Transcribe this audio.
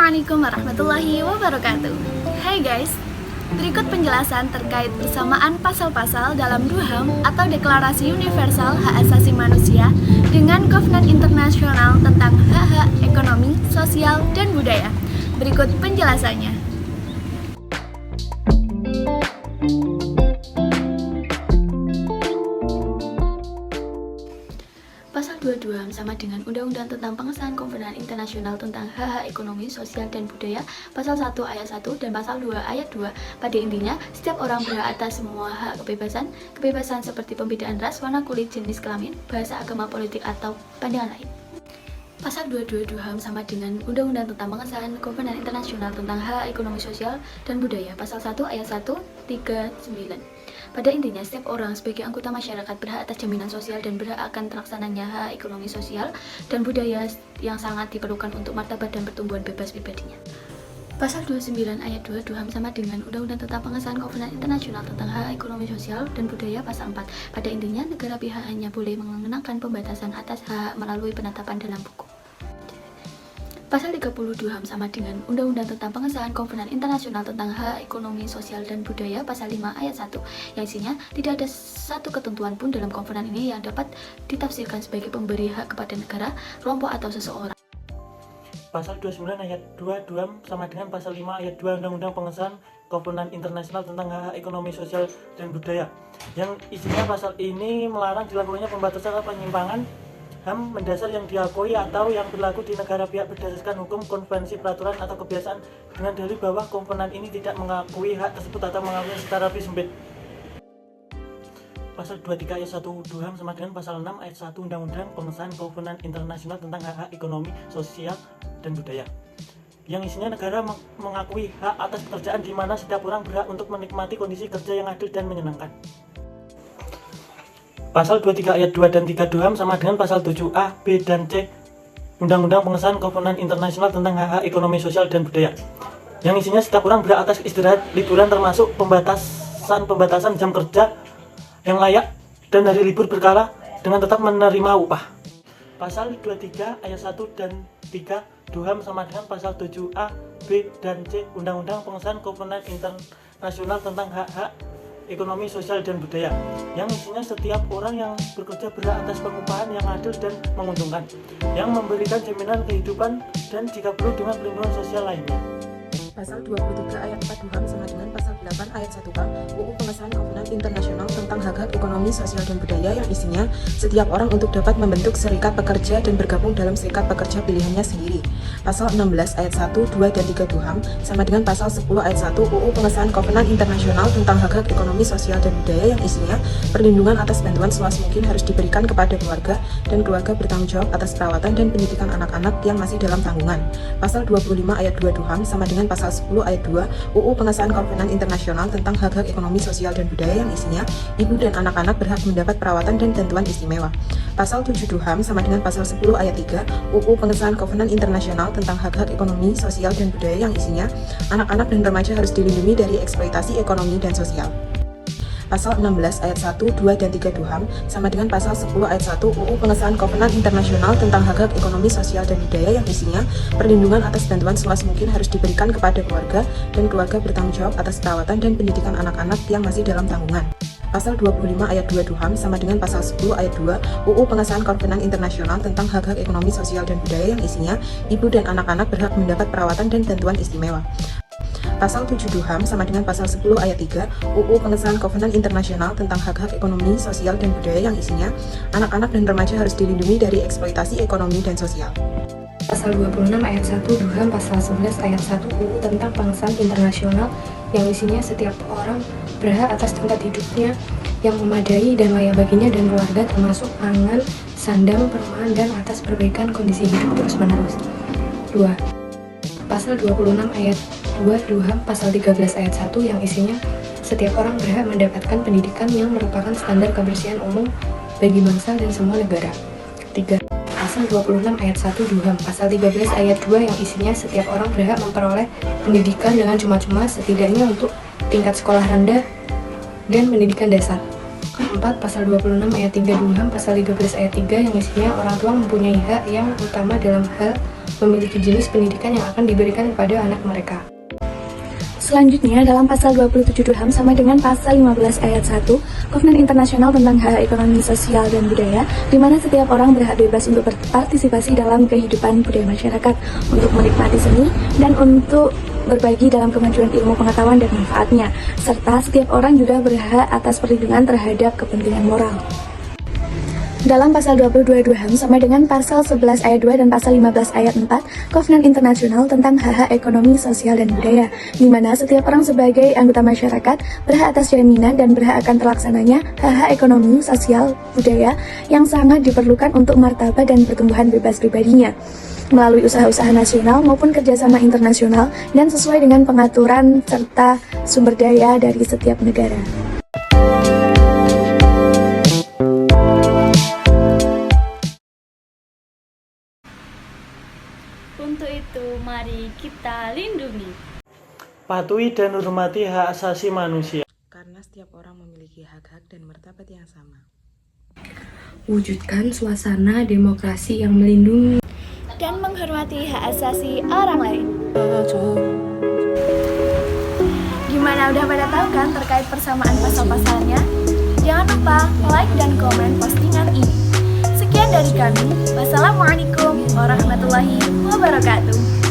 Assalamualaikum warahmatullahi wabarakatuh. Hai guys, berikut penjelasan terkait persamaan pasal-pasal dalam DUHAM atau Deklarasi Universal Hak Asasi Manusia dengan Kovenant Internasional tentang hak-hak ekonomi, sosial, dan budaya. Berikut penjelasannya. Pasal 2 DUHAM sama dengan Undang-Undang tentang Pengesahan Kovenant Internasional tentang Hak-Hak Ekonomi, Sosial, dan Budaya, Pasal 1 Ayat 1 dan Pasal 2 Ayat 2. Pada intinya, setiap orang berhak atas semua hak kebebasan seperti pembedaan ras, warna kulit, jenis kelamin, bahasa, agama, politik, atau pandangan lain. Pasal 22 DUHAM sama dengan Undang-Undang tentang Pengesahan Kovenant Internasional tentang Hak Ekonomi, Sosial, dan Budaya, Pasal 1 Ayat 1, 39. Pada intinya, setiap orang sebagai anggota masyarakat berhak atas jaminan sosial dan berhak akan terlaksananya hak ekonomi, sosial, dan budaya yang sangat diperlukan untuk martabat dan pertumbuhan bebas pribadinya. Pasal 29 Ayat 2 DUHAM sama dengan Undang-Undang tentang Pengesahan Kovenant Internasional tentang Hak Ekonomi, Sosial, dan Budaya, Pasal 4. Pada intinya, negara pihak hanya boleh mengenakan pembatasan atas hak melalui penetapan dalam buku. Pasal 30 DUHAM sama dengan Undang-Undang tentang Pengesahan Kovenant Internasional tentang Hak Ekonomi, Sosial, dan Budaya, Pasal 5 Ayat 1, yang isinya tidak ada satu ketentuan pun dalam kovenant ini yang dapat ditafsirkan sebagai pemberi hak kepada negara, kelompok, atau seseorang. Pasal 29 Ayat 2 DUHAM sama dengan Pasal 5 Ayat 2 Undang-Undang Pengesahan Kovenant Internasional tentang Hak Ekonomi, Sosial, dan Budaya, yang isinya pasal ini melarang dilakukannya pembatasan atau penyimpangan HAM mendasar yang diakui atau yang berlaku di negara pihak berdasarkan hukum, konvensi, peraturan, atau kebiasaan dengan dalil bahwa kovenant ini tidak mengakui hak tersebut atau mengakuinya secara lebih sempit. Pasal 23 Ayat 1 DUHAM sama dengan Pasal 6 Ayat 1 Undang-Undang Pengesahan Kovenant Internasional tentang Hak Ekonomi, Sosial, dan Budaya, yang isinya negara mengakui hak atas pekerjaan di mana setiap orang berhak untuk menikmati kondisi kerja yang adil dan menyenangkan. Pasal 23 Ayat 2 dan 3 DUHAM sama dengan Pasal 7A, B, dan C Undang-Undang Pengesahan Kovenant Internasional tentang Hak Ekonomi, Sosial, dan Budaya, yang isinya setiap orang berhak atas istirahat, liburan, termasuk pembatasan jam kerja yang layak dan hari libur berkala dengan tetap menerima upah. Pasal 23 Ayat 1 dan 3 DUHAM sama dengan Pasal 7A, B, dan C Undang-Undang Pengesahan Kovenant Internasional tentang Hak Ekonomi, Sosial, dan Budaya, yang isinya setiap orang yang bekerja berhak atas pengupahan yang adil dan menguntungkan, yang memberikan jaminan kehidupan dan jika perlu dengan perlindungan sosial lainnya. Pasal 23 Ayat 4 DUHAM sama dengan Pasal 8 Ayat 1K UU Pengesahan Kovenant Internasional tentang Hak-Hak Ekonomi, Sosial, dan Budaya, yang isinya setiap orang untuk dapat membentuk serikat pekerja dan bergabung dalam serikat pekerja pilihannya sendiri. Pasal 16 Ayat 1, 2, dan 3 DUHAM sama dengan Pasal 10 Ayat 1 UU Pengesahan Kovenant Internasional tentang Hak-Hak Ekonomi, Sosial, dan Budaya, yang isinya perlindungan atas bantuan seluas mungkin harus diberikan kepada keluarga dan keluarga bertanggung jawab atas perawatan dan pendidikan anak-anak yang masih dalam tanggungan. Pasal 25 Ayat 2 DUHAM sama dengan Pasal 10 Ayat 2 UU Pengesahan Kovenant Internasional tentang Hak-Hak Ekonomi, Sosial, dan Budaya, yang isinya ibu dan anak-anak berhak mendapat perawatan dan bantuan istimewa. Pasal 7 DUHAM sama dengan Pasal 10 Ayat 3 UU Pengesahan Kovenant Internasional tentang Hak-Hak Ekonomi, Sosial, dan Budaya, yang isinya anak-anak dan remaja harus dilindungi dari eksploitasi ekonomi dan sosial. Pasal 16 Ayat 1, 2, dan 3 DUHAM sama dengan Pasal 10 Ayat 1 UU Pengesahan Kovenant Internasional tentang Hak-Hak Ekonomi, Sosial, dan Budaya, yang isinya perlindungan atas bantuan seluas mungkin harus diberikan kepada keluarga dan keluarga bertanggung jawab atas perawatan dan pendidikan anak-anak yang masih dalam tanggungan. Pasal 25 Ayat 2 DUHAM sama dengan Pasal 10 Ayat 2 UU Pengesahan Kovenant Internasional tentang Hak-Hak Ekonomi, Sosial, dan Budaya, yang isinya ibu dan anak-anak berhak mendapat perawatan dan bantuan istimewa. Pasal 7 DUHAM sama dengan Pasal 10 Ayat 3 UU Pengesahan Kovenant Internasional tentang Hak-Hak Ekonomi, Sosial, dan Budaya, yang isinya anak-anak dan remaja harus dilindungi dari eksploitasi ekonomi dan sosial. Pasal 26 Ayat 1 DUHAM Pasal 11 Ayat 1 UU tentang Pengesahan Internasional, yang isinya setiap orang berhak atas tempat hidupnya yang memadai dan layak baginya dan keluarga, termasuk pangan, sandang, perumahan, dan atas perbaikan kondisi hidup terus-menerus. 2. Pasal 26 Ayat 2 DUHAM Pasal 13 Ayat 1, yang isinya setiap orang berhak mendapatkan pendidikan yang merupakan standar kebersihan umum bagi bangsa dan semua negara. 3. Pasal 26 Ayat 1 DUHAM Pasal 13 Ayat 2, yang isinya setiap orang berhak memperoleh pendidikan dengan cuma-cuma setidaknya untuk tingkat sekolah rendah dan pendidikan dasar. 4. Pasal 26 Ayat 3 DUHAM Pasal 13 Ayat 3, yang isinya orang tua mempunyai hak yang utama dalam hal memiliki jenis pendidikan yang akan diberikan kepada anak mereka. Selanjutnya, dalam pasal 27 DUHAM sama dengan pasal 15 ayat 1 Kovenan Internasional tentang Hak Ekonomi Sosial dan Budaya, di mana setiap orang berhak bebas untuk berpartisipasi dalam kehidupan budaya masyarakat, untuk menikmati seni, dan untuk berbagi dalam kemajuan ilmu pengetahuan dan manfaatnya, serta setiap orang juga berhak atas perlindungan terhadap kepentingan moral. Dalam pasal 22 DUHAM sama dengan pasal 11 ayat 2 dan pasal 15 ayat 4 Kovenan Internasional tentang Hak Ekonomi Sosial dan Budaya, di mana setiap orang sebagai anggota masyarakat berhak atas jaminan dan berhak akan terlaksananya hak ekonomi, sosial, budaya yang sangat diperlukan untuk martabat dan pertumbuhan bebas pribadinya melalui usaha-usaha nasional maupun kerjasama internasional dan sesuai dengan pengaturan serta sumber daya dari setiap negara. Untuk itu, mari kita lindungi, Patuhi dan hormati hak asasi manusia. Karena setiap orang memiliki hak-hak dan martabat yang sama. Wujudkan suasana demokrasi yang melindungi Dan menghormati hak asasi orang lain. Gimana, udah pada tahu kan terkait persamaan pasal-pasalnya? Jangan lupa like dan komen postingan ini. Sekian dari kami. Wassalamualaikum warahmatullahi wabarakatuh.